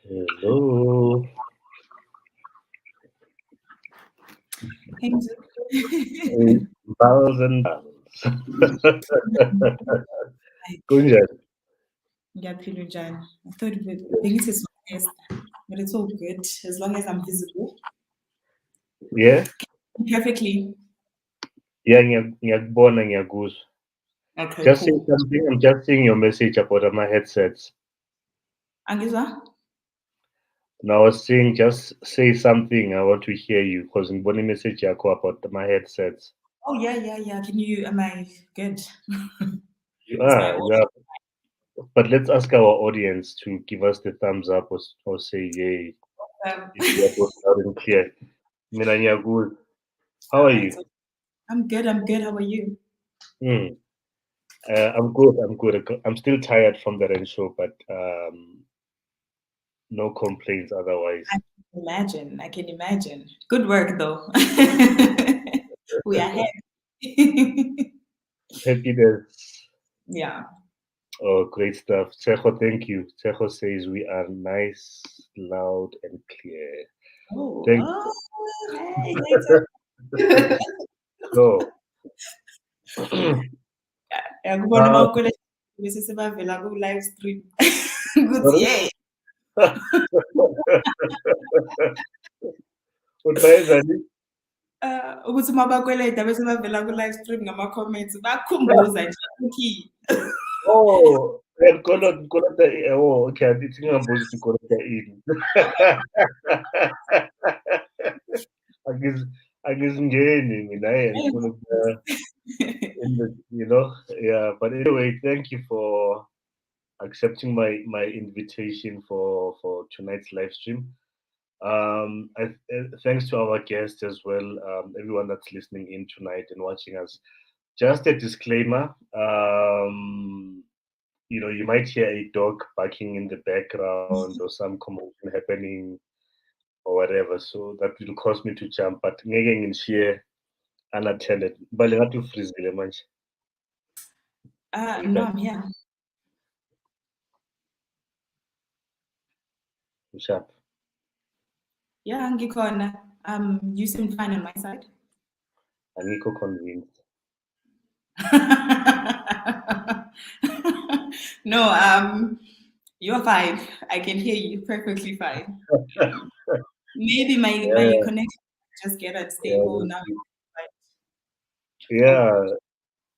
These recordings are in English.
Hello. Hey, Bells and bells. Kunjani? Ngiyaphila njani? I thought bengithi yes, but it's all good as long as I'm visible. Yeah? Perfectly. Yeah, ngiyakubona ngiyakuzwa. Okay, Just say cool. something. I'm just seeing your message about my headsets. Angizwa? Now I was saying just say something. I want to hear you because ngibona message yakho about my headsets. Oh yeah. Am I good? Is my You audio? are. But let's ask our audience to give us the thumbs up or say yay Um, if you are both loud and clear. Mina ngiyakuzwa. How all are right. you? So I'm good. How are you? Hmm. I'm good. I'm good. I'm still tired from the rain show, but no complaints otherwise. I can imagine. Good work though. We are happy. Happiness. Yeah. Oh, great stuff. Chejo, thank you. Chejo says we are nice, loud, and clear. Thank Hey, you. So, yakubona uh, mawukweleta bese sebavela ku-live stream ukuthi sorry? yeah Utayezani? ukuthi uma bakweleta bese bavela ku-live stream ngama-comments bakukhumbuza nje ukuthi Oh, and kolota, oh, okay. I think I'm supposed to kolota in. Angiz- Angizingeni mina ngifuna ukuya in the, yeah. But anyway, thank you for accepting my invitation for tonight's live stream. Thanks to our guests as well, everyone that's listening in tonight and watching us. Just a disclaimer. You might hear a dog barking in the background or some commotion happening or whatever. So that will cause me to jump. But ngeke ngishiye unattended. Bale ngathi ufrizile manje. no, I'm here. Sharp. Yeah, ngikhona. You seem fine on my side. Angikho convinced. No, you're fine. I can hear you perfectly fine. Maybe my Yeah, connection just get yeah, unstable now. yeah,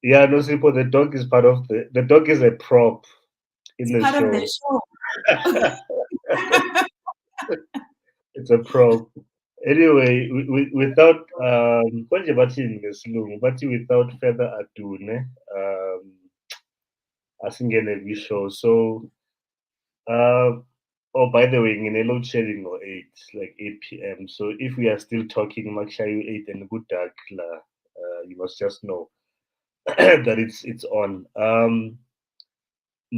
yeah. No, Sipo, the dog is part of the dog is a prop in It's the part of the show. show. It's a prop. Anyway, without konje bathini ngesilungu bathi without further ado, ne, asingene kwi-show. So, uh, oh, by the way, ngine-load shedding ngo-8, like 8 p.m. So if we are still talking makushaye 8 and good dark la, you must just know that it's on.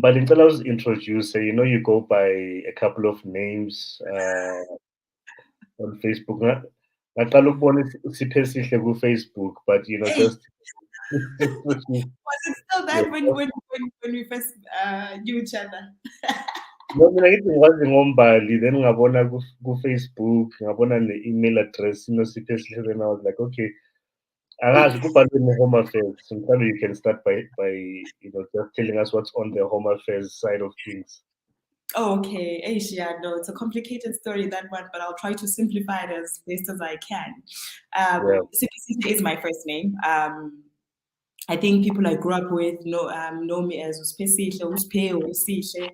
But ngicela introduce, you go by a couple of names on Facebook. Ngaqala ukubona siphe sihle ku-Facebook, but Hey, just was it still that when we first knew each other? no, mina ngithi ngikwazi ngombali, then ngabona ku-Facebook, ngabona ne-email address, siphe sihle, then I was like, okay, angazi kubhalwe ne-Home Affairs. So mhlawumbe you can start by just telling us what's on the Home Affairs side of things. Oh, okay. Asia, no, it's a complicated story, that one, but I'll try to simplify it as best as I can. Yeah. Sipisihle is my first name. I think people I grew up with know me as Uspesihle, Uspe, Usihle.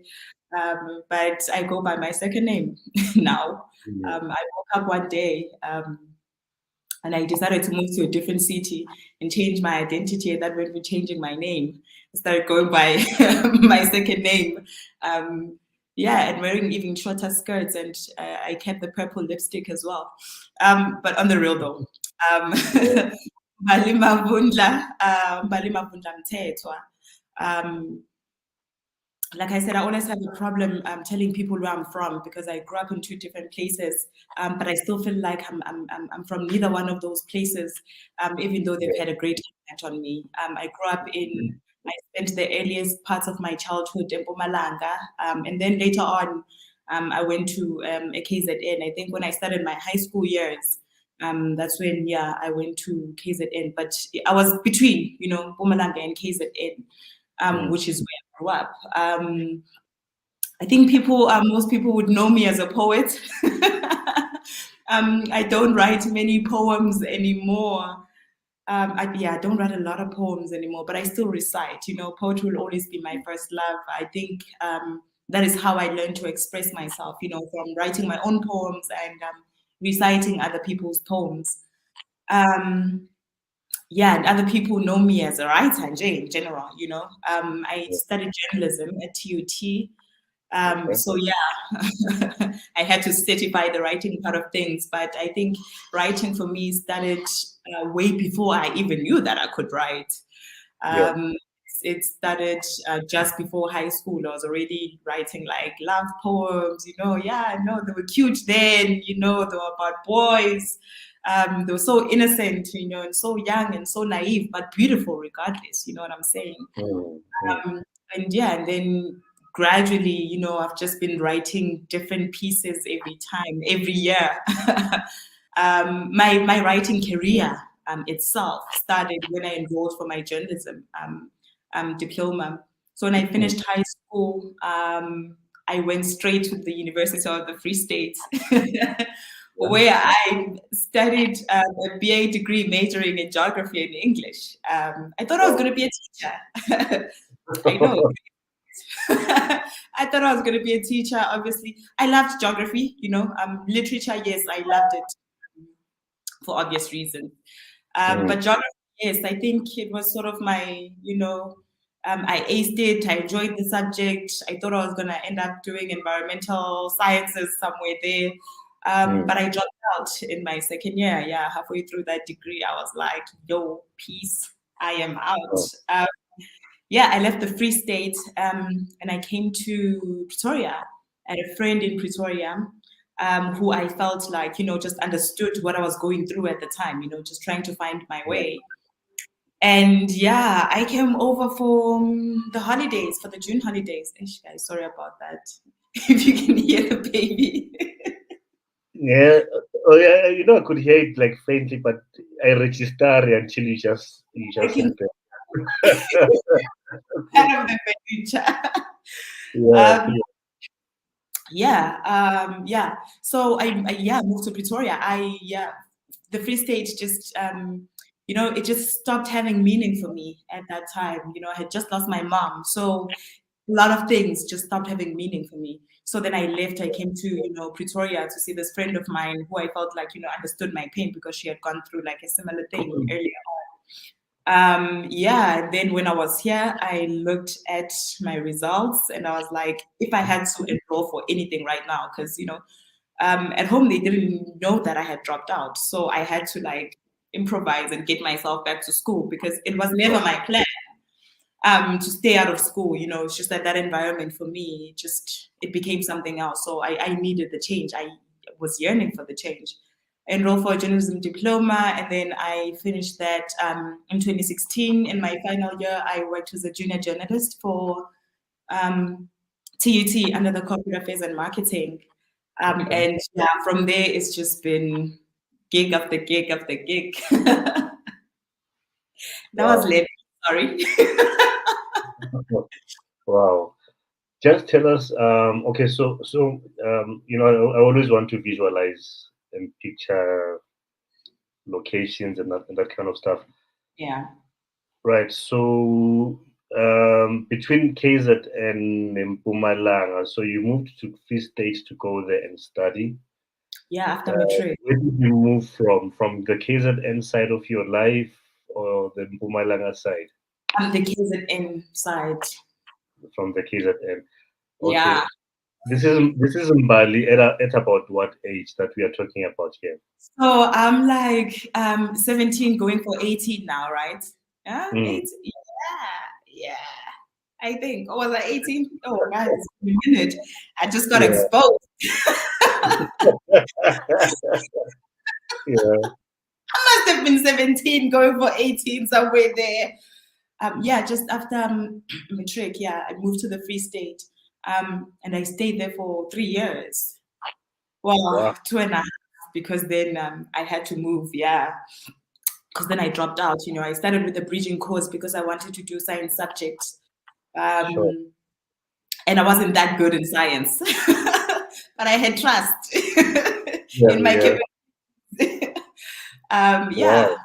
But I go by my second name now. I woke up one day and I decided to move to a different city and change my identity. And that went with changing my name. I started going by my second name. And wearing even shorter skirts, and I kept the purple lipstick as well. But on the real though, Mbali Mavundla, Mbali Mavundla Mthethwa. Like I said, I always have a problem telling people where I'm from because I grew up in two different places, but I still feel like I'm from neither one of those places, even though they've had a great impact on me. I spent the earliest parts of my childhood in Mpumalanga, and then later on, I went to a KZN. I think when I started my high school years, that's when, I went to KZN. But I was between, Mpumalanga and KZN, which is where I grew up. I think most people would know me as a poet. I don't write many poems anymore. I don't write a lot of poems anymore, but I still recite. Poetry will always be my first love. I think that is how I learned to express myself, from writing my own poems and reciting other people's poems. And other people know me as a writer in general, I studied journalism at TUT. So I had to certify the writing part of things, but I think writing for me started way before I even knew that I could write. It started just before high school. I was already writing like love poems, they were cute then, they were about boys. They were so innocent, and so young and so naive, but beautiful regardless, you know what I'm saying? And then gradually, I've just been writing different pieces every year. My writing career itself started when I enrolled for my journalism diploma. So when I finished high school, I went straight to the University of the Free State, where I studied a BA degree majoring in geography and English. I thought I was going to be a teacher. I know. I thought I was going to be a teacher. Obviously, I loved geography. Literature, yes, I loved it for obvious reasons. But geography, yes, I think it was sort of my, I aced it. I enjoyed the subject. I thought I was going to end up doing environmental sciences somewhere there. But I dropped out in my second year. Halfway through that degree, I was like, yo, peace, I am out. I left the Free State and I came to Pretoria. I had a friend in Pretoria who I felt like, just understood what I was going through at the time, just trying to find my way. And I came over for the holidays, for the June holidays. Guys, sorry about that. If you can hear the baby. I could hear it like faintly, but I register until you just said that. Kind of the future. So I moved to Pretoria. The Free State just it just stopped having meaning for me at that time. I had just lost my mom, so a lot of things just stopped having meaning for me. So then I left. I came to Pretoria to see this friend of mine who I felt like understood my pain because she had gone through like a similar thing earlier on. Then when I was here, I looked at my results and I was like, if I had to enroll for anything right now, because at home they didn't know that I had dropped out, so I had to like improvise and get myself back to school because it was never my plan to stay out of school. It's just that environment for me, it became something else. So I needed the change. I was yearning for the change. I enrolled for a journalism diploma, and then I finished that in 2016. In my final year, I worked as a junior journalist for TUT under the Corporate Affairs and Marketing. And from there, it's just been gig after gig after gig. That was late. Sorry. Wow. Just tell us, okay, so I always want to visualize and picture locations and that kind of stuff. Yeah. Right. So between KZN and Mpumalanga, so you moved to Free State to go there and study. Yeah, after matric. Where did you move from? From the KZN side of your life or the Mpumalanga side? The KZN side. From the KZN. Okay. Yeah. This is Mbali at about what age that we are talking about here? So I'm like 17 going for 18 now, right? Yeah, 18. Yeah. I think. Or was I 18? Oh, guys, it's been a minute. I just got exposed. I must have been 17 going for 18 somewhere there. Just after matric, I moved to the Free State. And I stayed there for 3 years. Well, Wow. 2.5, because then I had to move, because then I dropped out. I started with a bridging course because I wanted to do science subjects. Sure. And I wasn't that good in science, but I had trust Yeah, in my yeah. capabilities. Wow. Yeah.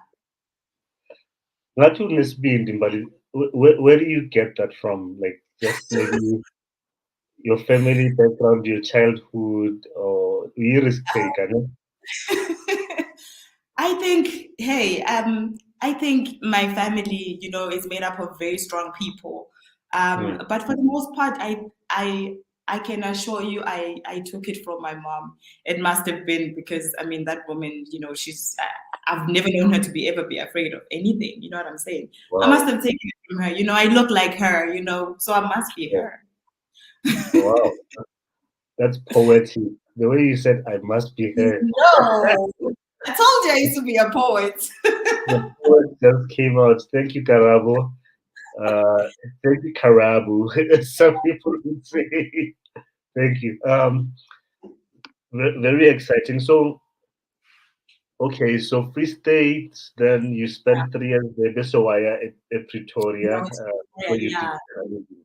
That wouldn't be Mbali. Where do you get that from? Like, just maybe your family background, your childhood, or you risk taker, no? I think, hey, I think my family, is made up of very strong people. Hmm. But for the most part, I can assure you, I took it from my mom. It must have been because, I mean, that woman, I've never known her to ever be afraid of anything. You know what I'm saying? I must Wow. have taken it from her. I look like her, so I must be Sure. her. Wow. That's poetic. The way you said, I must be her. No, I told you I used to be a poet. The poet just came out. Thank you, Karabo. Uh, Thank you, Karabu. Some people would say. Thank you. Very exciting. So, okay, so Free State, then you spent 3 years there, Besowaya at Pretoria, Yeah, where you did yeah. journalism.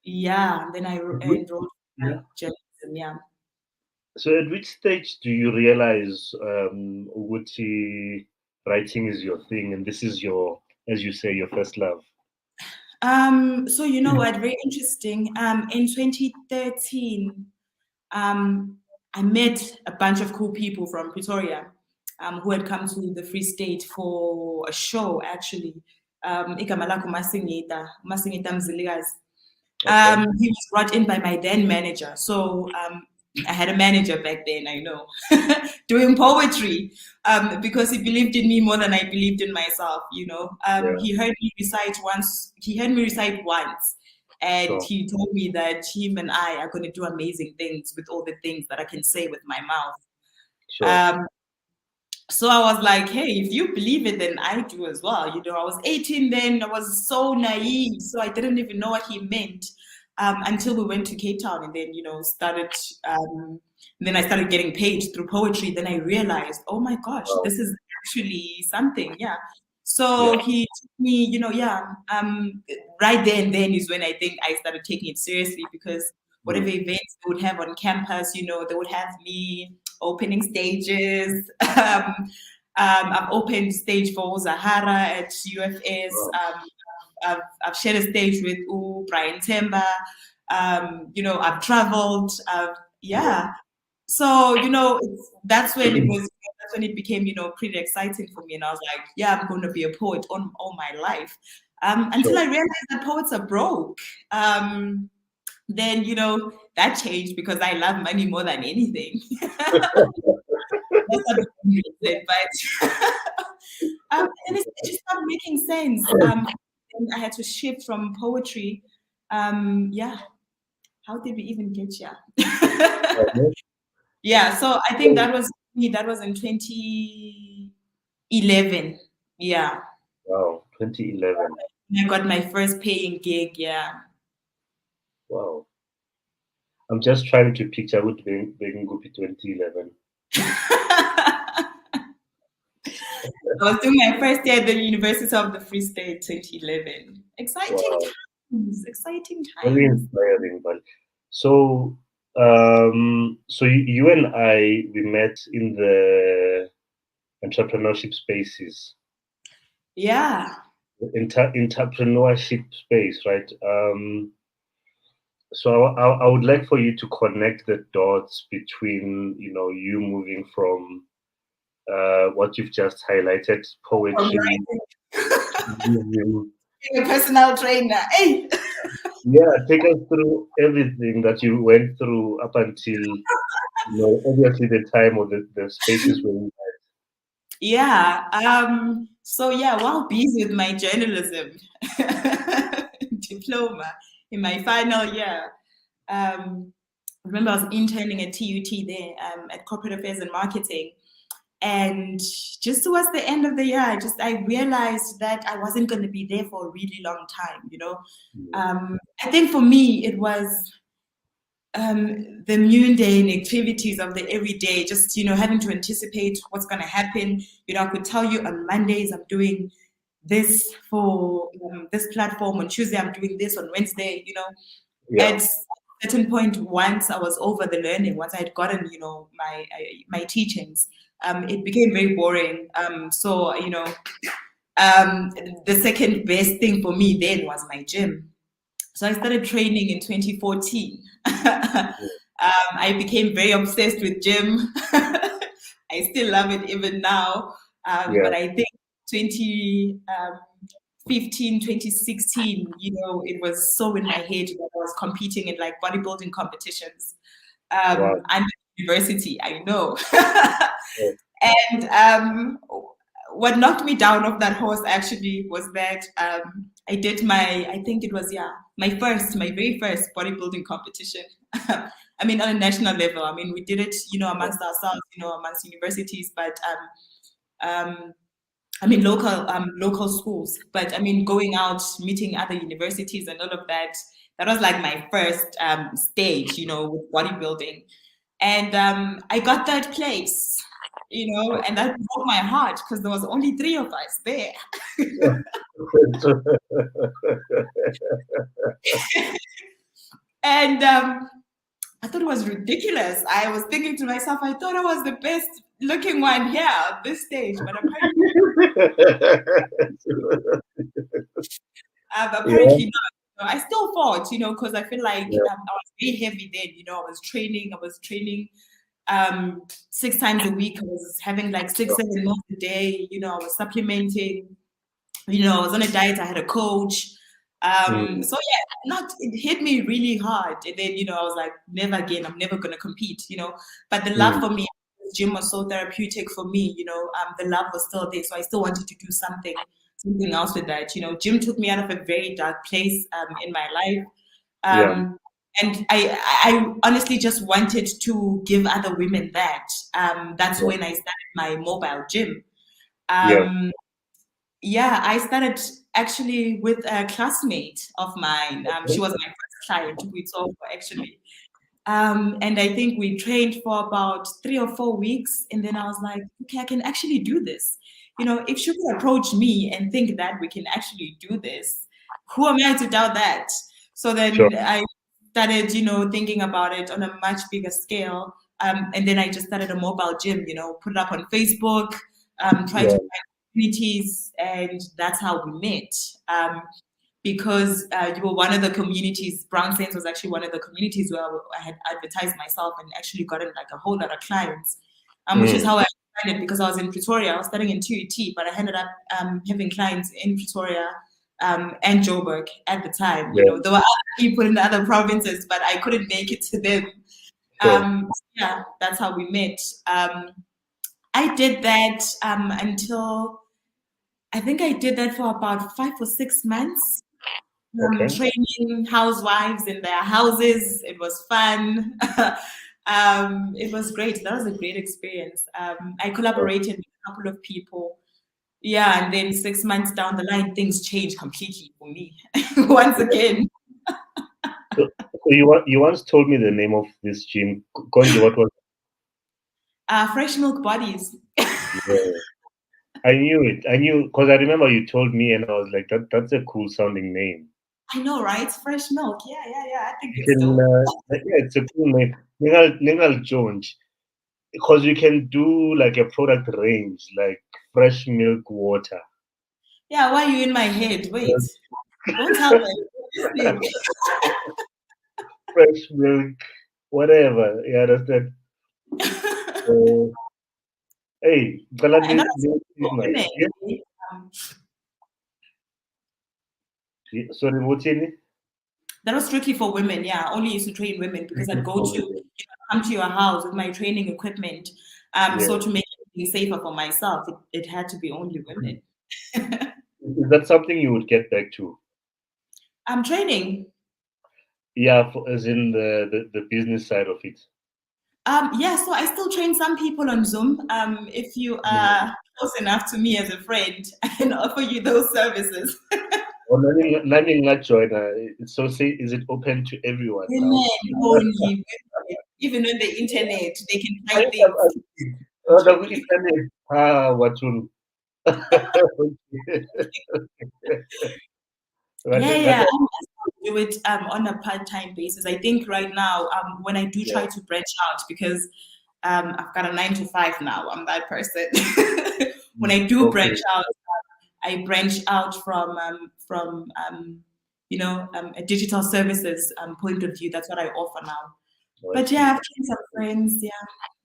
Yeah, then I enrolled Yeah. in journalism. Yeah. So, at which stage do you realize Uguti writing is your thing and this is your, as you say, your first love? So you know what? Very interesting. In 2013, I met a bunch of cool people from Pretoria, who had come to the Free State for a show. Actually, igama lakho Masingita Mzilikazi. Okay. He was brought in by my then manager. So I had a manager back then, I know, doing poetry, because he believed in me more than I believed in myself. Yeah, He heard me recite once. He heard me recite once, and sure, he told me that him and I are going to do amazing things with all the things that I can say with my mouth. sure. Um, so I was like, hey, if you believe it, then I do as well. I was 18 then. I was so naive. So I didn't even know what he meant, until we went to Cape Town and then, started. Then I started getting paid through poetry. Then I realized, oh my gosh, Wow. this is actually something. Yeah. Yeah, So he took me, right there and then is when I think I started taking it seriously, because whatever mm, events they would have on campus, they would have me opening stages. I've opened stage for Zahara at UFS. wow, I've shared a stage with Brian Temba. I've traveled. yeah, Yeah. So that's when it was. That's when it became pretty exciting for me, and I was like, yeah, I'm going to be a poet all my life. Until sure. I realized that poets are broke. Then that changed because I love money more than anything. That's not the only reason, but and it just started making sense. And I had to shift from poetry. Yeah, how did we even get here? Mhm. Yeah, so I think that was me. That was in 2011. Yeah, Wow, 2011. I got my first paying gig. Yeah. Wow. I'm just trying to picture what being Guppy 2011. I was doing my first year at the University of the Free State, 2011. Exciting Wow, times, exciting very times. inspiring. But so, so you and I we met in the entrepreneurship spaces, Yeah. entrepreneurship space, right? So I would like for you to connect the dots between you moving from what you've just highlighted, From poetry, museum. being a personal trainer. Hey. Yeah, take us through everything that you went through up until obviously the time or the spaces where you Yeah. So yeah, while busy with my journalism diploma in my final year, I remember I was interning at TUT there, at corporate affairs and marketing. And just towards the end of the year, I realized that I wasn't going to be there for a really long time. had. I think for me it was the mundane activities of the everyday, just, having to anticipate what's going to happen. I could tell you on Mondays, I'm doing this for this platform. On Tuesday, I'm doing this. On Wednesday, at a certain point, once I was over the learning, once I had gotten, my teachings, it became very boring. So, the second best thing for me then was my gym. So I started training in 2014. I became very obsessed with gym. I still love it even now. But I think 2015, 2016, it was so in my head that I was competing in like bodybuilding competitions. And university, I know. And what knocked me down off that horse actually was that I did my very first bodybuilding competition. I mean, on a national level. I mean, we did it, amongst ourselves, amongst universities, but I mean, local schools. But I mean, going out, meeting other universities and all of that, that was like my first stage, with bodybuilding. And I got third place. And that broke my heart because there was only 3 of us there. And I thought it was ridiculous. I was thinking to myself, I thought I was the best looking one here at this stage, but apparently not. I still fought, because I feel like I was very heavy then. I was training 6 times a week. I was having like 6-7 meals a day. I was supplementing. I was on a diet. I had a coach. So it hit me really hard. And then, I was like, never again. I'm never going to compete, But the love for me, gym was so therapeutic for me, the love was still there. So I still wanted to do something else with that. Gym took me out of a very dark place in my life. And I honestly just wanted to give other women that. That's when I started my mobile gym. I started actually with a classmate of mine. She was my first client, we talked actually. And I think we trained for about 3 or 4 weeks. And then I was like, okay, I can actually do this. If she could approach me and think that we can actually do this, who am I to doubt that? So then I started, thinking about it on a much bigger scale. And then I just started a mobile gym, put it up on Facebook, try to find communities, and that's how we met. Because you were one of the communities, BrownSense was actually one of the communities where I had advertised myself and actually gotten like a whole lot of clients, which is how I started, because I was in Pretoria. I was studying in TUT, but I ended up having clients in Pretoria and Joburg at the time. There were other people in the other provinces, but I couldn't make it to them. That's how we met. I did that until, I think I did that for about 5 or 6 months. Training housewives in their houses. It was fun. It was great. That was a great experience. I collaborated with a couple of people. And then 6 months down the line, things changed completely for me once again. So you once told me the name of this gym. Konji, what was it? Fresh Milk Bodies. I knew it. I knew, because I remember you told me, and I was like, that's a cool sounding name. I know, right? Fresh milk. Yeah. I think it's dope. It's a cool name. Ningal Jones. Because you can do like a product range, like fresh milk water. Yeah, why are you in my head? Wait. Don't tell me. Fresh milk, whatever. You understand? Hey, sorry, what's in it? That was strictly for women. Yeah, I only used to train women because I'd go to come to your house with my training equipment. So to make it safer for myself, it had to be only women. Is that something you would get back to? Training. Yeah, as in the business side of it. So I still train some people on Zoom. If you are close enough to me as a friend, I can offer you those services. Or nothing not join. So say, is it open to everyone now? Women only. Even on the internet, they can I find think things. the internet. What will? Yeah. I still do it on a part-time basis. I think right now, when I do try to branch out, because I've got a 9 to 5 now. I'm that person. When I do branch out, I branch out from a digital services point of view. That's what I offer now. But yeah, I've trained some friends. Yeah,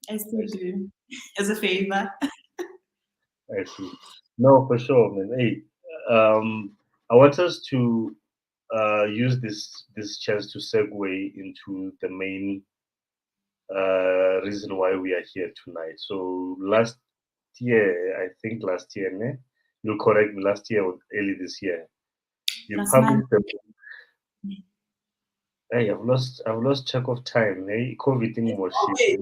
I still do as a favor. I see. No, for sure, man. Hey, I want us to use this chance to segue into the main reason why we are here tonight. So last year, I think last year, ne? You'll correct me. Last year or early this year, you Last month. published a book. Hey, I've lost track of time. Hey, COVID thing was shit.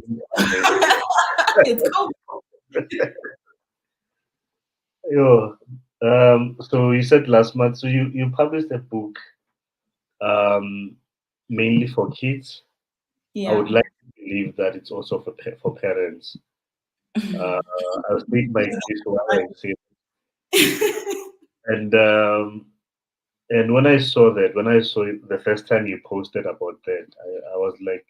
It's COVID. Yo, so you said last month. So you published a book, mainly for kids. I would Yeah. like to believe that it's also for parents. I'll speak my case while I say it. And when I saw it the first time you posted about that, I was like,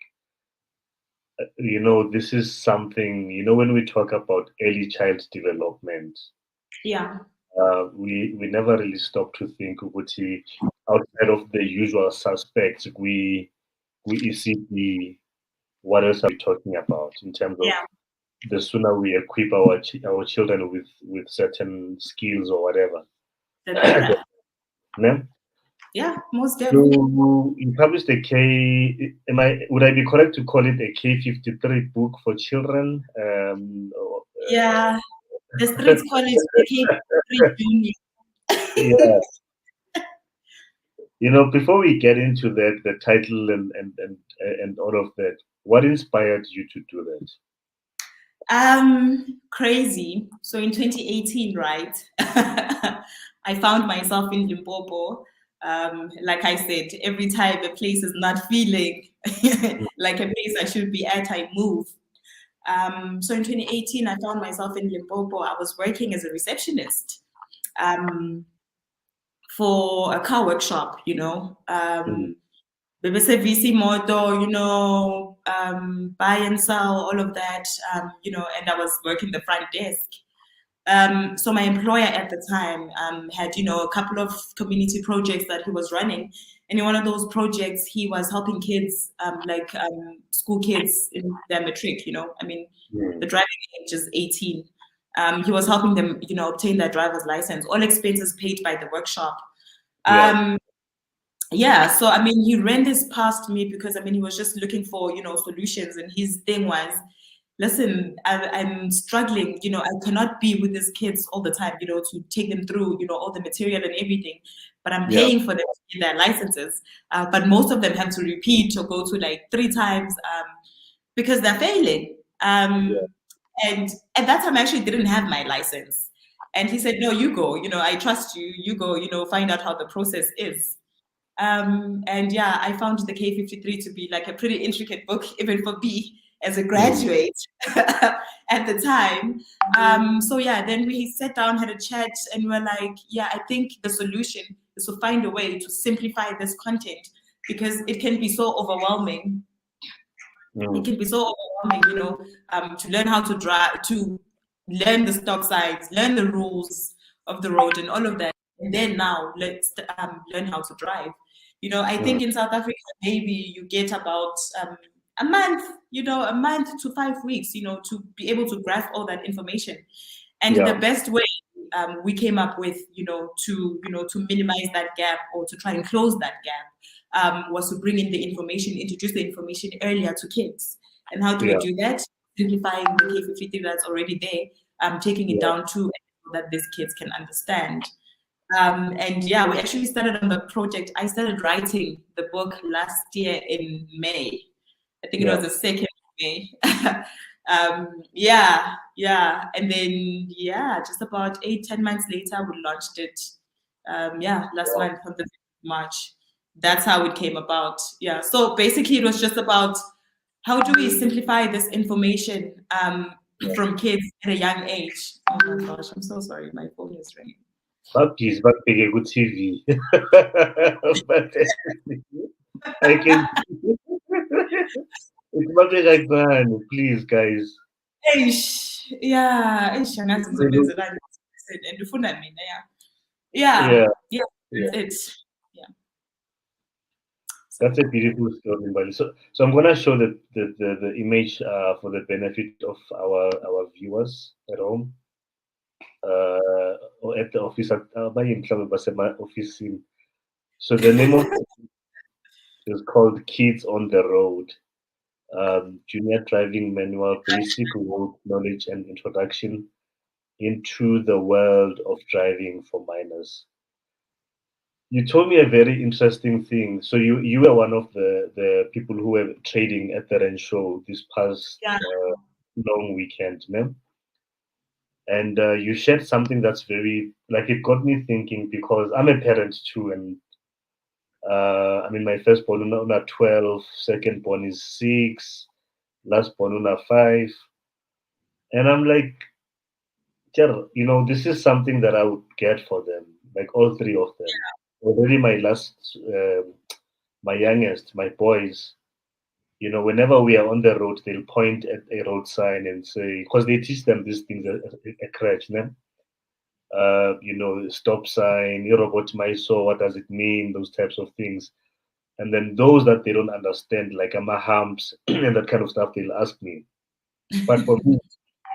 this is something. When we talk about early child development, Yeah. we never really stop to think, Uguti, outside of the usual suspects, we see what else are we talking about in terms of Yeah. the sooner we equip our children with certain skills or whatever. The better. Yeah? Yeah, most definitely. So you published a would I be correct to call it a K53 book for children? Yeah. The streets call it the K3 Junior. Yeah. Before we get into that, the title and all of that, what inspired you to do that? Crazy. So in 2018, right? I found myself in Limpopo. Like I said, every time a place is not feeling like a place I should be at, I move. So in 2018, I found myself in Limpopo. I was working as a receptionist for a car workshop, Mm. VC moto, buy and sell, all of that, and I was working the front desk. So my employer at the time had, a couple of community projects that he was running. And in one of those projects, he was helping kids, school kids in their matric, the driving age is 18. He was helping them, obtain their driver's license, all expenses paid by the workshop. So he ran this past me because he was just looking for solutions, and his thing was, listen, I'm struggling, I cannot be with these kids all the time, to take them through all the material and everything, but I'm paying for them to get their licenses, but most of them have to repeat or go to like 3 times because they're failing. And at that time I actually didn't have my license, and he said, no, you go, I trust you, you go, find out how the process is. I found the K53 to be like a pretty intricate book, even for me as a graduate at the time. Then we sat down, had a chat, and we were like, I think the solution is to find a way to simplify this content, because it can be so overwhelming. It can be so overwhelming, to learn how to drive, to learn the stop signs, learn the rules of the road and all of that. And then now let's learn how to drive. I think in South Africa, maybe you get about a month, a month to 5 weeks, to be able to grasp all that information. And the best way we came up with, to minimize that gap or to try and close that gap was to bring in the information, introduce the information earlier to kids. And how do we do that? Simplifying the K53 that's already there, taking it down to that these kids can understand. We actually started on the project. I started writing the book last year in May. I think it was the 2nd of May. And then just about 8-10 months later, we launched it. last month on the 5th of March. That's how it came about. Yeah. So basically, it was just about how do we simplify this information from kids at a young age. Oh my gosh, I'm so sorry. My phone is ringing. Baptist, bakubheke ku-TV. But I can. It's bakubheka kancane, please, guys. Eish, yeah, eish, angazi ngizobenzela and ufuna mina, Yeah. that's it. Yeah. That's a beautiful story, Mbali. So I'm gonna show the image for the benefit of our viewers at home, or at the office at office. So the name of it is called Kids on the Road. Junior Driving Manual, Basic Road Knowledge and Introduction into the World of Driving for Minors. You told me a very interesting thing. So you were one of the people who were trading at the Ren show this past long weekend, no? And you shared something that's very, like, it got me thinking, because I'm a parent too, and I mean, my first born una 12, second born is 6, last born una 5, and I'm like, this is something that I would get for them, like all 3 of them. Already my youngest, my boys, whenever we are on the road, they'll point at a road sign and say, because they teach them these things at crèche, né? Stop sign, robot maiso, what does it mean, those types of things. And then those that they don't understand, like humps and that kind of stuff, they'll ask me. But for me,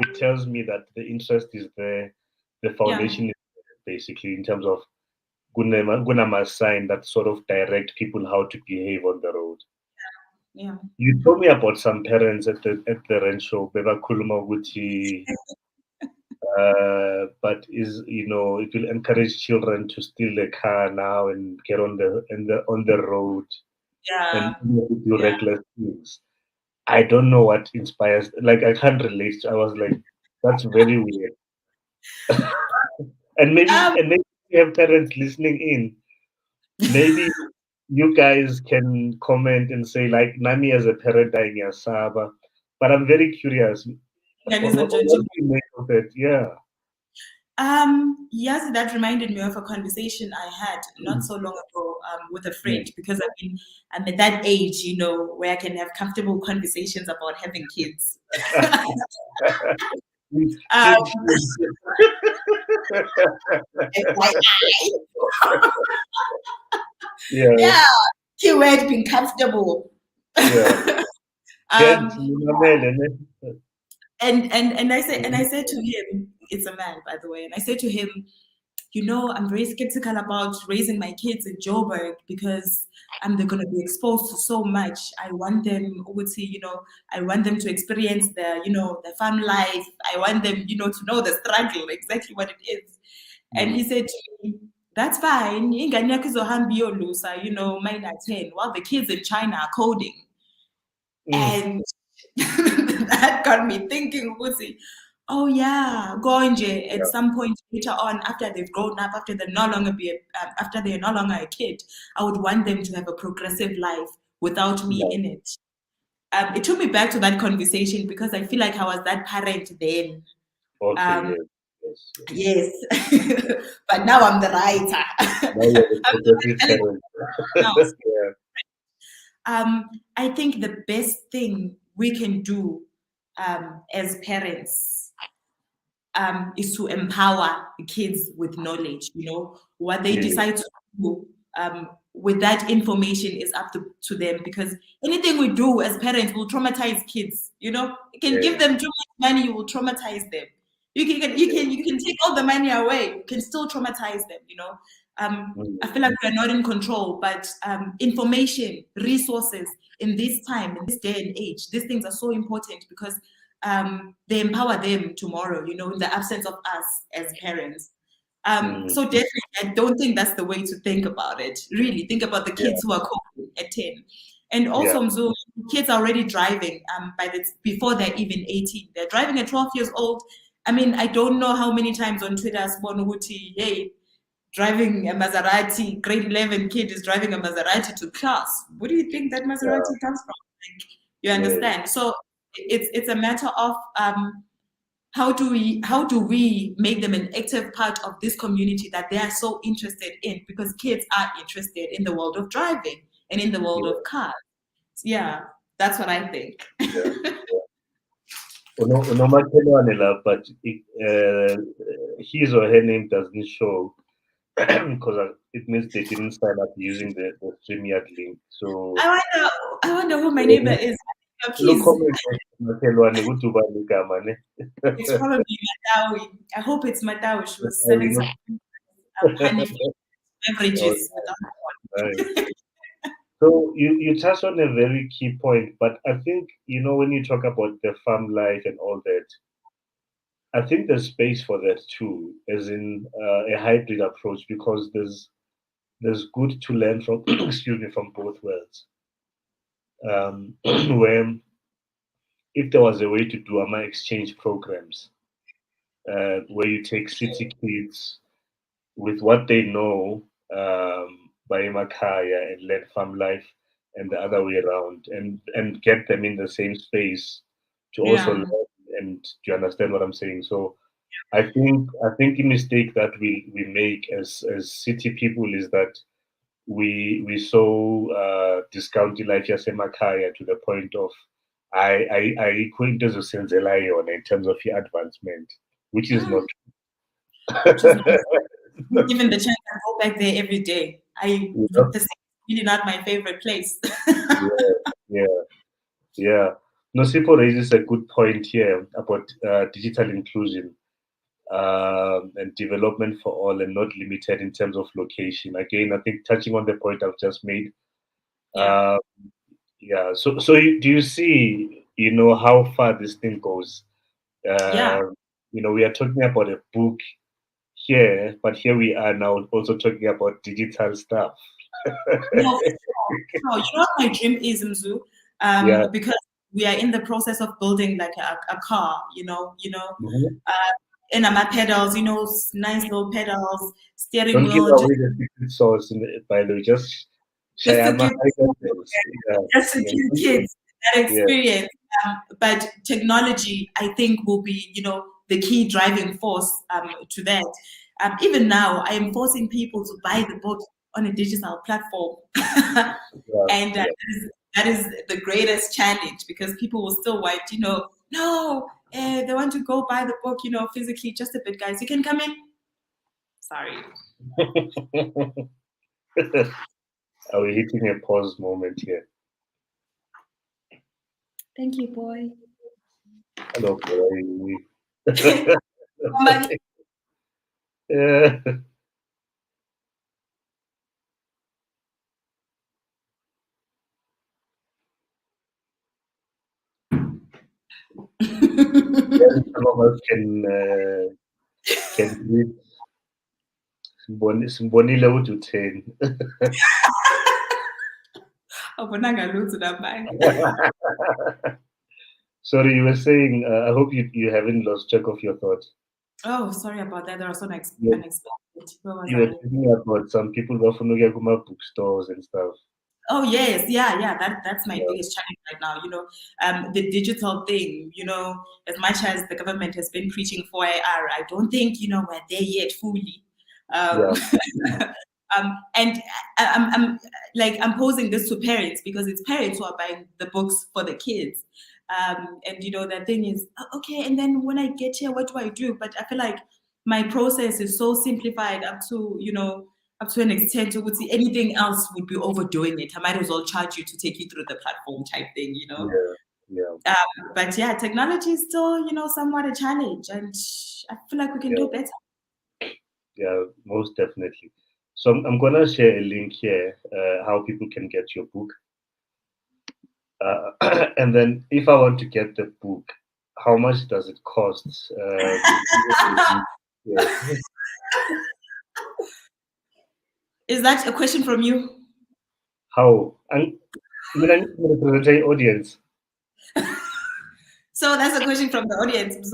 it tells me that the interest is there, the foundation is there, basically, in terms of Gunama sign that sort of direct people how to behave on the road. Yeah. You told me about some parents at the Ren show, Beba Kuluma Guti, but it will encourage children to steal the car now and get on the road and do reckless things. I don't know what inspires. Like, I can't relate. I was like, that's very weird. and maybe we have parents listening in. Maybe you guys can comment and say, like, Nami as a parent, Saba. But I'm very curious. What do you make of it? Yeah. Yes, that reminded me of a conversation I had not so long ago with a friend, because I'm at that age, where I can have comfortable conversations about having kids. Yeah, keyword being comfortable. Yeah. And I said to him, it's a man, by the way, and I said to him, I'm very skeptical about raising my kids in Joburg, because they're going to be exposed to so much. I want them, I want them to experience the fun life. I want them, to know the struggle, exactly what it is. And he said to me, that's fine. Mine are 10, while the kids in China are coding. And that got me thinking, oh yeah, Gonje, at some point later on, after they've grown up, after they're no longer a kid, I would want them to have a progressive life without me in it. It took me back to that conversation, because I feel like I was that parent then. Okay, yes. But now I'm the writer. I think the best thing we can do as parents is to empower kids with knowledge. What they decide to do with that information is up to them, because anything we do as parents will traumatize kids. You can give them too much money, you will traumatize them. You can take all the money away, you can still traumatize them. I feel like we're not in control, but information, resources in this time, in this day and age, these things are so important, because they empower them tomorrow, in the absence of us as parents. So definitely, I don't think that's the way to think about it. Really, think about the kids who are coping at 10. And also, Mzu, kids are already driving before they're even 18. They're driving at 12 years old. I mean, I don't know how many times on Twitter, hey, driving a Maserati, grade 11 kid is driving a Maserati to class. Where do you think that Maserati comes from? Like, you understand? So it's a matter of how do we make them an active part of this community that they are so interested in, because kids are interested in the world of driving and in the world of cars. Yeah, that's what I think. Unomakhelwane la, but his or her name doesn't show because it means they didn't sign up using the StreamYard link. So I wonder who my neighbor is. Please. It's probably Matawi. I hope it's Matawi. She was selling some honey beverages without. So you touched on a very key point, but I think, when you talk about the farm life and all that, I think there's space for that too, as in a hybrid approach, because there's good to learn from excuse me, from both worlds. Where if there was a way to do AMA exchange programs, where you take city kids with what they know by Makaya and learn farm life, and the other way around, and get them in the same space to also learn. And do you understand what I'm saying? So I think a mistake that we make as city people is that we so discount life yasemakhaya to the point of ayikho into ezosenzela yona in terms of advancement, which is not given the chance, I go back there every day. The city is really not my favorite place. Yeah. Nosipo raises a good point here about digital inclusion and development for all, and not limited in terms of location. Again, I think touching on the point I've just made. So do you see, how far this thing goes? We are talking about a book here, but here we are now also talking about digital stuff. No, you know what my dream is, Mzu? Because we are in the process of building like a car, and my pedals, nice little pedals, steering Don't wheel. give away the secret sauce, by the way. Just to give kids that experience. But technology, I think, will be, the key driving force to that. Even now, I am forcing people to buy the book on a digital platform, and that is the greatest challenge, because people will still want, no, they want to go buy the book, physically. Just a bit, guys. You can come in. Sorry. Are we hitting a pause moment here? Thank you, boy. Hello, boy. Some of us can read Simbonile uthi utheni. Sorry, you were saying, I hope you haven't lost track of your thoughts. Oh, sorry about that. There are so unexpected. You were thinking about some people who are from bookstores and stuff. Oh yes, yeah. That's my biggest challenge right now. The digital thing. As much as the government has been preaching for IR, I don't think we're there yet fully. And I'm posing this to parents, because it's parents who are buying the books for the kids. And the thing is, okay, and then when I get here, what do I do? But I feel like my process is so simplified up to an extent to see anything else would be overdoing it. I might as well charge you to take you through the platform type thing, But yeah, technology is still, somewhat a challenge, and I feel like we can do better. Yeah, most definitely. So I'm gonna share a link here, how people can get your book. And then if I want to get the book, how much does it cost? Is that a question from you? How? And I need to represent the audience. So that's a question from the audience.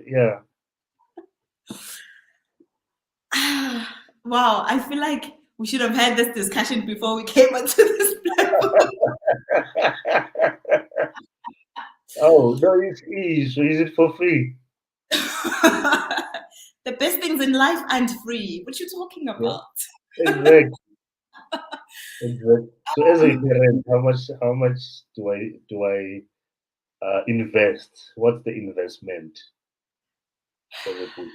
Yeah. Wow, I feel like we should have had this discussion before we came onto this platform. Oh, no, it's easy. So is it for free? The best things in life aren't free. What you talking Yeah, about? exactly. Exactly. So as a Um, parent, how much do I invest? What's the investment for the book?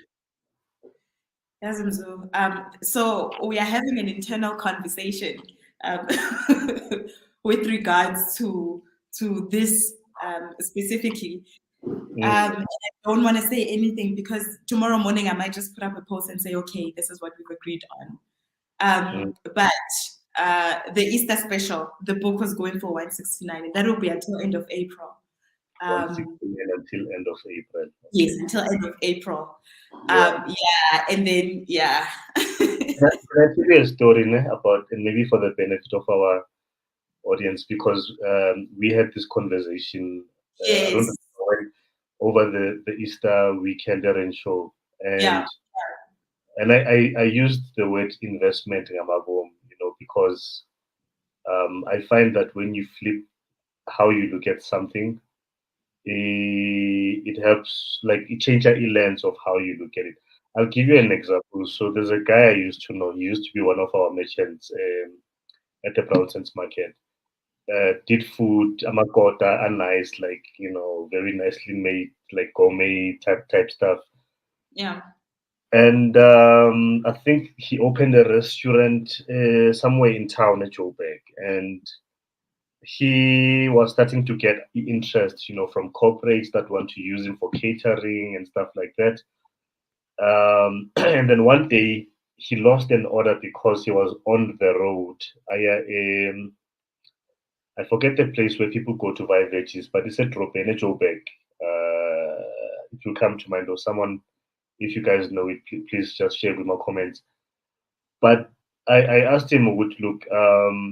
yes, Mzu. So we are having an internal conversation um, with regards to this specifically. Mm, I don't want to say anything because tomorrow morning I might just put up a post and say, okay, this is what we've agreed on. mm, But the Easter special, the book was going for 169, and that will be until end of April. Um, 169 until end of April. yes, Okay. until end of April. Yeah. Yeah, and then yeah, Can I tell you a story about, and maybe for the benefit of our audience, because we had this conversation, I don't yes, know when, over the Easter weekend show, yeah, and I used the word investment in Amabom, because I find that when you flip how you look at something, it helps, like, it changes the lens of how you look at it. I'll give you an example. So there's a guy I used to know. He used to be one of our merchants at the BrownSense market. Did food, amakota, are nice, like, very nicely made, like gourmet type stuff. yeah, And I think he opened a restaurant somewhere in town at Joburg, and he was starting to get interest, from corporates that want to use him for catering and stuff like that. And then one day he lost an order because he was on the road. I forget the place where people go to buy veggies, but it's a drop in a Joburg. It will come to mind, or someone, if you guys know it, please just share with my comments. But I asked him, would look,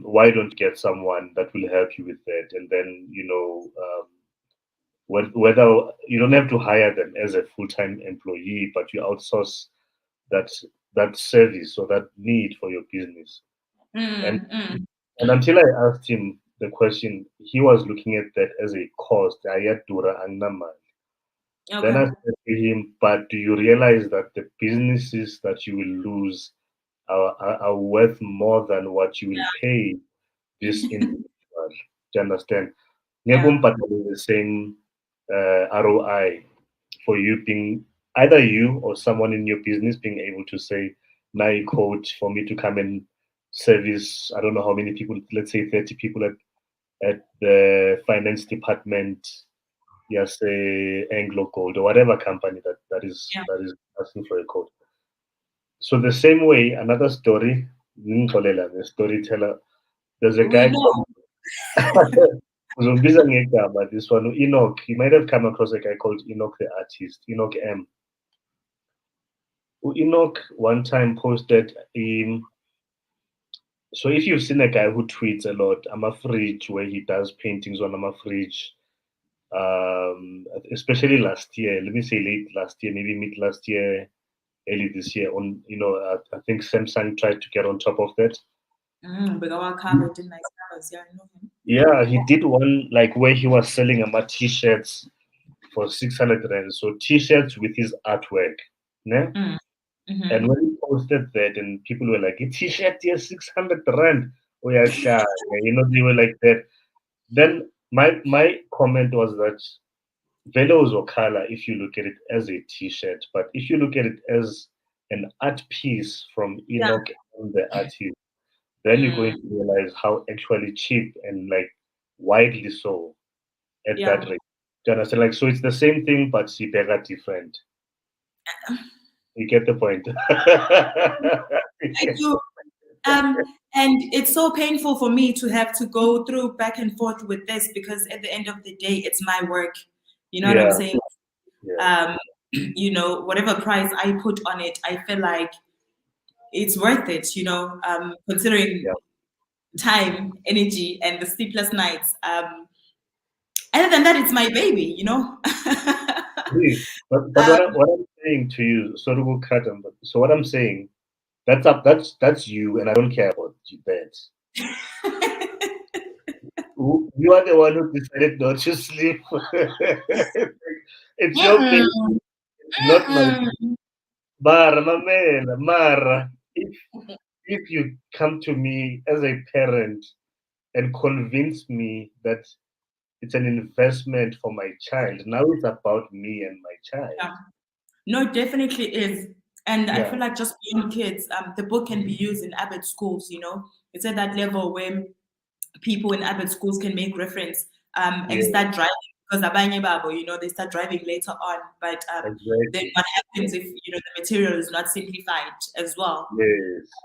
why don't you get someone that will help you with that? And then, whether you don't have to hire them as a full-time employee, but you outsource that that service or that need for your business. And mm, mm. and until I asked him the question, he was looking at that as a cost. Ayadura annamal. Then I Okay, said to him, but do you realize that the businesses that you will lose are worth more than what you will pay this individual? Do you understand? yeah, Ngekumpatha the same ROI for you being, either you or someone in your business being able to say, now you coach for me to come and service, I don't know how many people, let's say 30 people at the finance department, yes, Anglo Gold or whatever company that is yeah. that is asking for a code. So the same way, another story, the storyteller, there's a We guy know. called Uzombiza ngegama, this one, Enoch. You might have come across a guy called Enoch the artist, Enoch M. Enoch one time posted in. So if you've seen a guy who tweets a lot, I'm a fridge where he does paintings on I'm a fridge, especially last year. Let me say late last year, maybe mid last year, early this year. I think Samsung tried to get on top of that. But our cover did nice covers. Yeah, I know him. Yeah, he did one like where he was selling t-shirts for 600 rand. So t-shirts with his artwork. Yeah? Mm, And mm-hmm. when he posted that, and people were like, a t-shirt here, 600 rand. Oh, yeah, sure. Yeah, they were like that. Then my comment was that Velos or color, if you look at it as a t-shirt, but if you look at it as an art piece from Yeah. Enoch and the artist, then you're going Mm, to realize how actually cheap and like widely so at that yeah. rate. Do you understand? Like, so it's the same thing, but Sibera different. You get the point. I do. And it's so painful for me to have to go through back and forth with this because at the end of the day, it's my work. You know what I'm Yeah, saying? yeah, Whatever price I put on it, I feel like it's worth it, considering yeah. time, energy, and the sleepless nights. Other than that, it's my baby. But what I'm saying to you, sorry to cut him, but so what I'm saying, that's you, and I don't care about that. You are the one who decided not to sleep. It's your baby. It's not my. Mara, mamela, Mara. If you come to me as a parent and convince me that it's an investment for my child, now it's about me and my child. Yeah. No, it definitely is. And I feel like just beyond kids, the book can be used in Abbott schools, It's at that level where people in Abbott schools can make reference and start driving. Because abanye babo, they start driving later on. But then what happens if, the material is not simplified as well?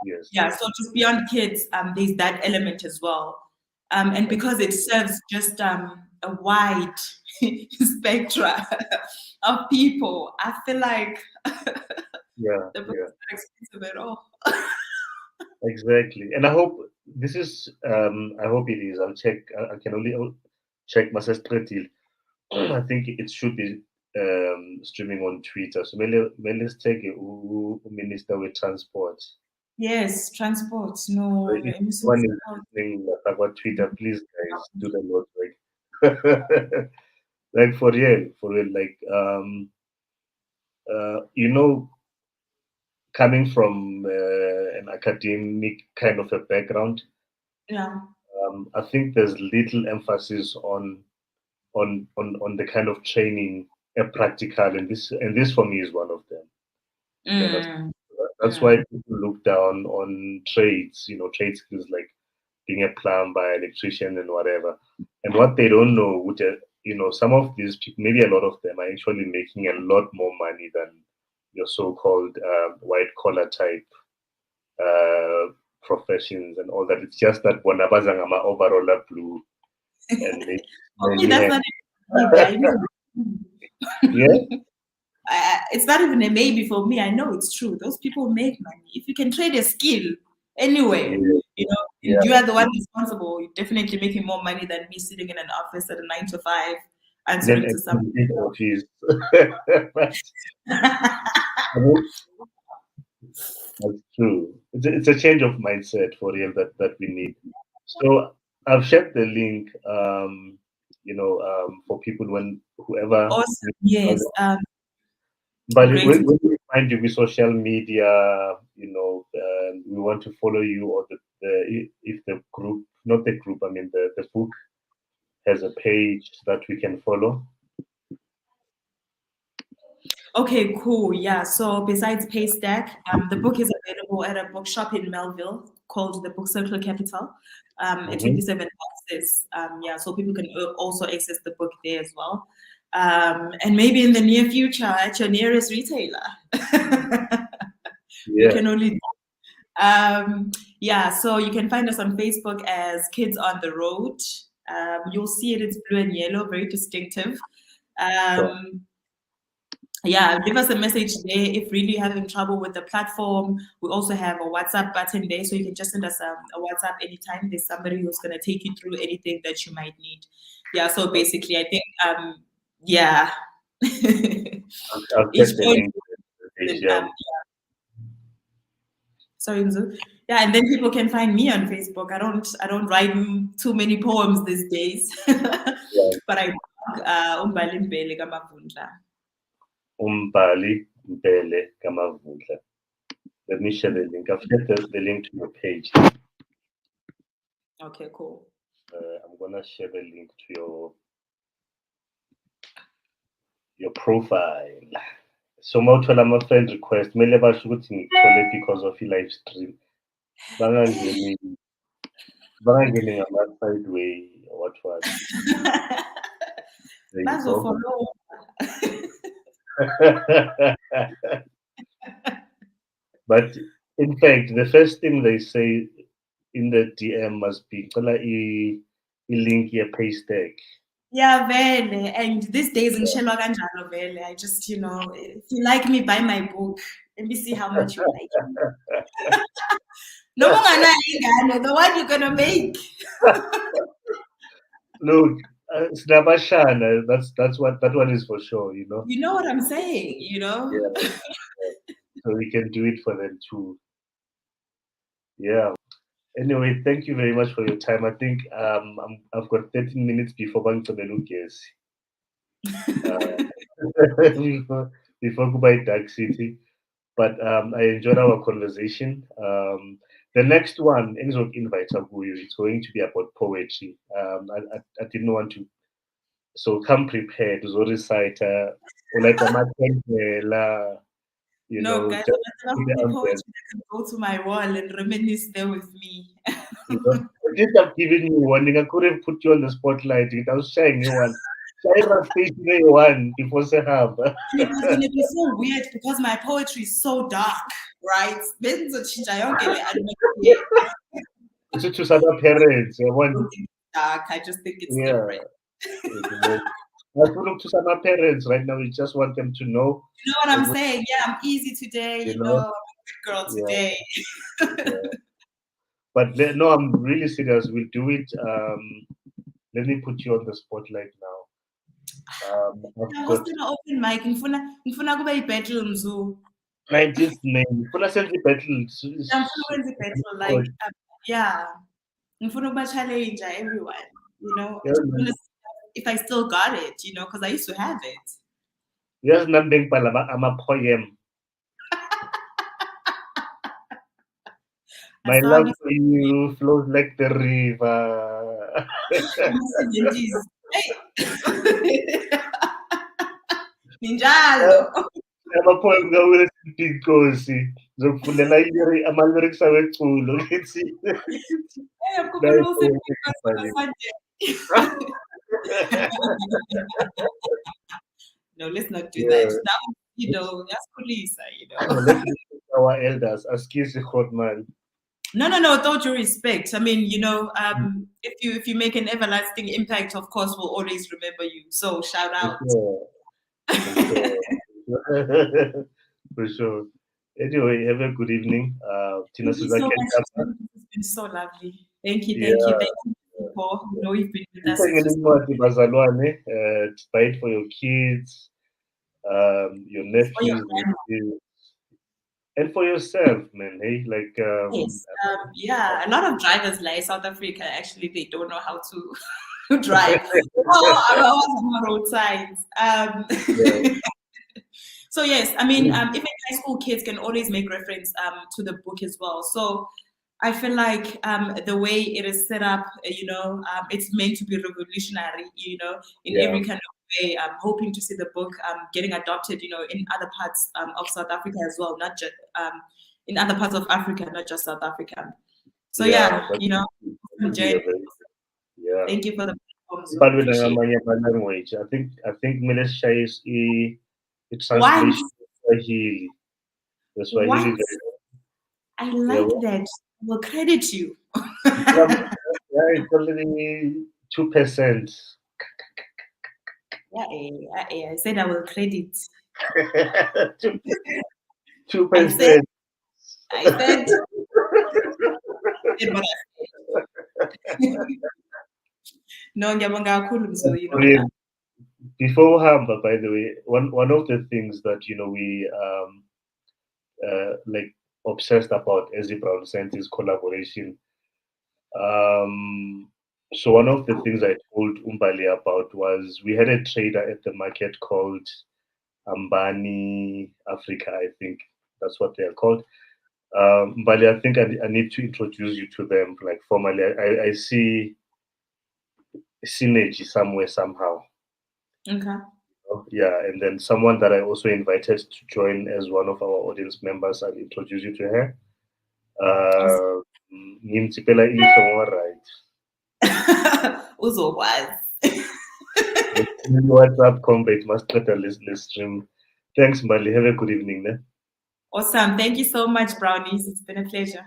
Yes. Yeah, so just beyond kids, there's that element as well. And because it serves just a wide spectrum of people, I feel like the book is not expensive at all. Exactly. And I hope this is, I hope it is. I'll check. I can only check my sister. I think it should be streaming on Twitter. So let's take it. Minister with Transport. Yes, transport. No, If one is listening about Twitter, please guys do the note like like for real, like coming from an academic kind of a background, I think there's little emphasis on the kind of training, a practical, and this for me is one of them. That's why people look down on trades, trade skills like being a plumber, electrician, and whatever. And what they don't know, which some of these people, maybe a lot of them, are actually making a lot more money than your so-called white collar type professions and all that. It's just that Bonabazangama overall blue and maybe that's not even yeah. It's not even a maybe for me. I know it's true. Those people make money. If you can trade a skill anyway, you are the one responsible. You're definitely making more money than me sitting in an office at a 9 to 5 answering to somebody. That's true. It's a change of mindset for real that we need. So I've shared the link, for people whoever. Awesome. Yes. But when we find you with social media, we want to follow you, or if the group, not the group, I mean the book has a page that we can follow. Okay, cool. Yeah. So besides Paystack, the book is available at a bookshop in Melville called the Book Circle Capital at 27 boxes. So people can also access the book there as well. And maybe in the near future at your nearest retailer. We can only so you can find us on Facebook as Kids on the Road. You'll see it, it's blue and yellow, very distinctive. Leave us a message there if really you're having trouble with the platform. We also have a WhatsApp button there, so you can just send us a WhatsApp anytime there's somebody who's going to take you through anything that you might need. So basically, I think, I'll get the link. Sorry, Mzu. Yeah, and then people can find me on Facebook. I don't write too many poems these days, but I Mbali Mavundla. Mbali Mavundla. Let me share the link. I've shared the link to your page. Okay, cool. I'm gonna share the link to your profile. So mawuthola ama-friend request kumele basho ukuthi ngikuthole because of i-live stream. Bangangeni ngama-side way or what. But in fact, the first thing they say in the DM must be link your Paystack. Yeah, vele. And these days in Shelo kanjalo vele. I just, if you like me, buy my book. Let me see how much you like me. No, the one you're gonna make. Look, Snabashana, that one is for sure, you know. You know what I'm saying, you know? Yeah, yeah. So we can do it for them too. Yeah. Anyway, thank you very much for your time. I think I've got 13 minutes before Bangladesh. Before goodbye Dark City. But I enjoyed our conversation. The next one, Enzo invite Aguyo, it's going to be about poetry. I didn't want to, so come prepared. Zo recite, or like a matendela, you No, know, guys, just I'm put the not umbrella. poetry that can go to my wall and reminisce there with me. You know, at least I've given you warning. I could have put you on the spotlight. I was sharing you one. Shaira station one before Sahab. And it was going to be so weird because my poetry is so dark, right? To some parents, I want, Dark. I just think it's yeah. different. I look to some parents right now. We just want them to know, You know what I'm saying? Yeah, I'm easy today. you You know, know, I'm a good girl yeah, today. yeah. But no, I'm really serious. We'll do it. Let me put you on the spotlight now. I've got Hosting an open mic. Ngifuna kube yi-battle Mzu. 19th May. Full Assembly Battle. Ngifuna ukwenza i-battle like yeah. Ngifuna ukuba-challenge everyone. You know, I Yeah, just want man. to see if I still got it. You know, because I used to have it. Yes, nothing palaba. I'm a poem. My love Asabi for you flows like the river. ama-70s. Hey. Ninjalo. Ama-poem kaWilson Nkosi. Ngizokufundela ama-lyrics aweculo. Ngithi Hey, nayi ukukhumbula poem uSipho ebhalile. Sunday. No, let's not do that. Yeah. That was, you know, that's Kulisa, you know. Let's respect our elders. Askisi Godman. No, with all due respect. I mean, you know, if you make an everlasting impact, of course, we'll always remember you. So shout For out. sure. For sure. For sure. Anyway, have a good evening. Tina Thank you so Suzaki. much. It's been so lovely. Thank you, Yeah. people. You know, you've been with us. Sithengele It's just incwadi bazalwane, buy it for your kids, your for your nephews, grandma. nieces, and for yourself, man. Hey, like Yes. Yeah, a lot of drivers like South Africa actually they don't know how to drive. Oh, I was on road signs. yeah, So yes, I mean, even high school kids can always make reference to the book as well. So I feel like the way it is set up, you know, it's meant to be revolutionary, you know, in yeah, every kind of way. I'm hoping to see the book getting adopted, you know, in other parts of South Africa as well, not just in other parts of Africa, not just South Africa. So yeah. yeah, That you know, would be a Jen, very yeah. thank you for the platform, so But with appreciate ngamanye language, I think Malaysia is a it. Once, translation of Swahili. The Swahili once, version. I Yeah, like that. I will credit you. yeah, it's only 2%. I said I will credit. 2%. I said what I said. No, ngiyabonga kakhulu Mzu, you know. Brilliant. Before Hamba, by the way, one of the things that we like obsessed about as a BrownSense is collaboration. So one of the things I told Mbali about was we had a trader at the market called Mbali Africa, I think that's what they are called. Mbali, I think I need to introduce you to them, like formally. I see synergy somewhere somehow. Okay. Yeah, and then someone that I also invited to join as one of our audience members, I'll introduce you to her. Ngimtsipela ihlo right. Uzokwazi. WhatsApp combat must get a list stream. Thanks, Mbali. Have a good evening. Ne? Awesome. Thank you so much, Brownies. It's been a pleasure.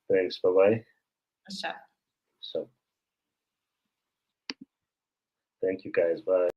Thanks. Bye bye. Sure. So, thank you guys. Bye.